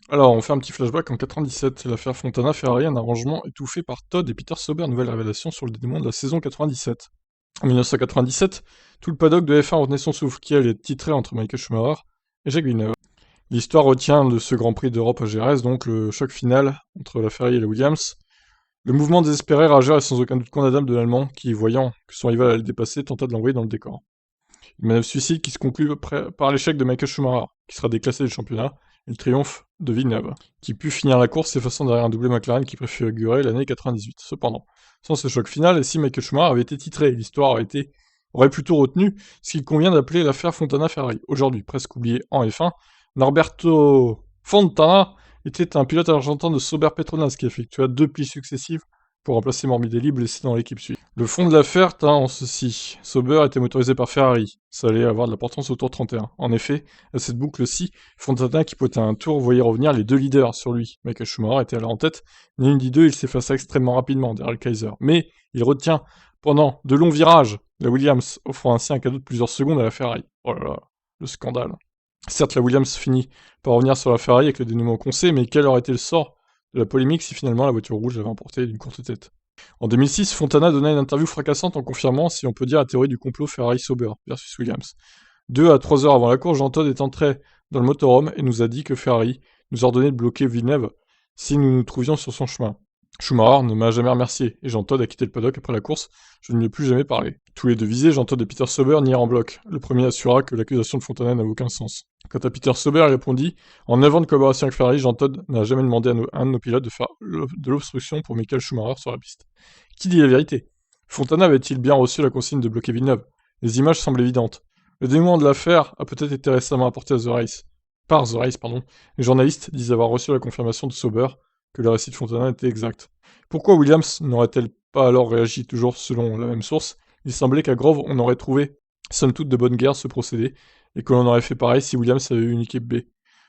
Alors, on fait un petit flashback en 97, l'affaire Fontana-Ferrari, un arrangement étouffé par Todd et Peter Sauber, nouvelle révélation sur le dénouement de la saison 97. En 1997, tout le paddock de F1 retenait son souffle, qui allait être titré entre Michael Schumacher et Jacques Villeneuve. L'histoire retient de ce Grand Prix d'Europe à Jerez, donc le choc final entre la Ferrari et la Williams. Le mouvement désespéré, rageur et sans aucun doute condamnable de l'Allemand, qui, voyant que son rival allait le dépasser, tenta de l'envoyer dans le décor. Une manœuvre suicide qui se conclut par l'échec de Michael Schumacher, qui sera déclassé du championnat, et le triomphe de Villeneuve, qui put finir la course s'effaçant derrière un doublé McLaren qui préfigurait l'année 98. Cependant, sans ce choc final, et si Michael Schumacher avait été titré, l'histoire aurait plutôt retenu ce qu'il convient d'appeler l'affaire Fontana-Ferrari. Aujourd'hui, presque oublié en F1, Norberto Fontana était un pilote argentin de Sauber Petronas qui effectua 2 plis successifs pour remplacer Morbidelli blessé dans l'équipe suivante. Le fond de l'affaire tint en ceci. Sauber était motorisé par Ferrari. Ça allait avoir de l'importance au tour 31. En effet, à cette boucle-ci, Fontana, qui potait un tour, voyait revenir les deux leaders sur lui. Michael Schumacher était alors en tête. Ni une ni deux, il s'effaça extrêmement rapidement derrière le Kaiser. Mais il retient, pendant de longs virages, la Williams, offrant ainsi un cadeau de plusieurs secondes à la Ferrari. Oh là là, le scandale. Certes, la Williams finit par revenir sur la Ferrari avec le dénouement qu'on sait, mais quel aurait été le sort de la polémique si finalement la voiture rouge avait emporté d'une courte tête. En 2006, Fontana donna une interview fracassante en confirmant, si on peut dire, la théorie du complot Ferrari-Sauber versus Williams. 2 à 3 heures avant la course, Jean Todt est entré dans le motorhome et nous a dit que Ferrari nous ordonnait de bloquer Villeneuve si nous nous trouvions sur son chemin. Schumacher ne m'a jamais remercié, et Jean Todt a quitté le paddock après la course, je ne lui ai plus jamais parlé. Tous les deux visés, Jean Todt et Peter Sauber nièrent en bloc. Le premier assura que l'accusation de Fontana n'avait aucun sens. Quant à Peter Sauber, il répondit « En 9 ans de collaboration avec Ferrari, Jean Todt n'a jamais demandé à un de nos pilotes de faire de l'obstruction pour Michael Schumacher sur la piste. » Qui dit la vérité? Fontana avait-il bien reçu la consigne de bloquer Villeneuve? Les images semblent évidentes. Le dénouement de l'affaire a peut-être été récemment apporté à par The Race, pardon. Les journalistes disent avoir reçu la confirmation de Sauber que le récit de Fontana était exact. Pourquoi Williams n'aurait-elle pas alors réagi toujours selon la même source? Il semblait qu'à Grove, on aurait trouvé, somme toute de bonne guerre, ce procédé, et que l'on aurait fait pareil si Williams avait eu une équipe B.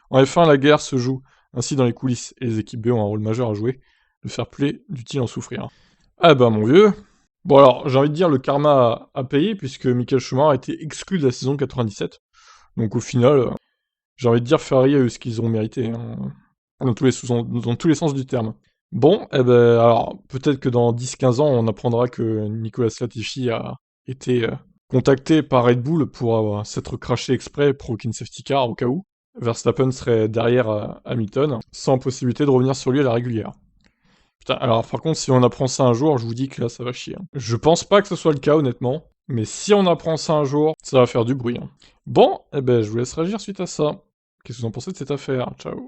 En F1, la guerre se joue ainsi dans les coulisses, et les équipes B ont un rôle majeur à jouer. Le fair play dut-il en souffrir? Ah bah mon vieux. Bon alors, j'ai envie de dire le karma a payé, puisque Michael Schumacher a été exclu de la saison 97. Donc au final, j'ai envie de dire Ferrari a eu ce qu'ils ont mérité, hein, dans tous les sens du terme. Bon, eh ben, alors, peut-être que dans 10-15 ans, on apprendra que Nicolas Latifi a été contacté par Red Bull pour s'être craché exprès, provoquer une safety car au cas où. Verstappen serait derrière Hamilton, sans possibilité de revenir sur lui à la régulière. Putain, alors par contre, si on apprend ça un jour, je vous dis que là, ça va chier, hein. Je pense pas que ce soit le cas, honnêtement, mais si on apprend ça un jour, ça va faire du bruit, hein. Bon, eh ben, je vous laisse réagir suite à ça. Qu'est-ce que vous en pensez de cette affaire? Ciao.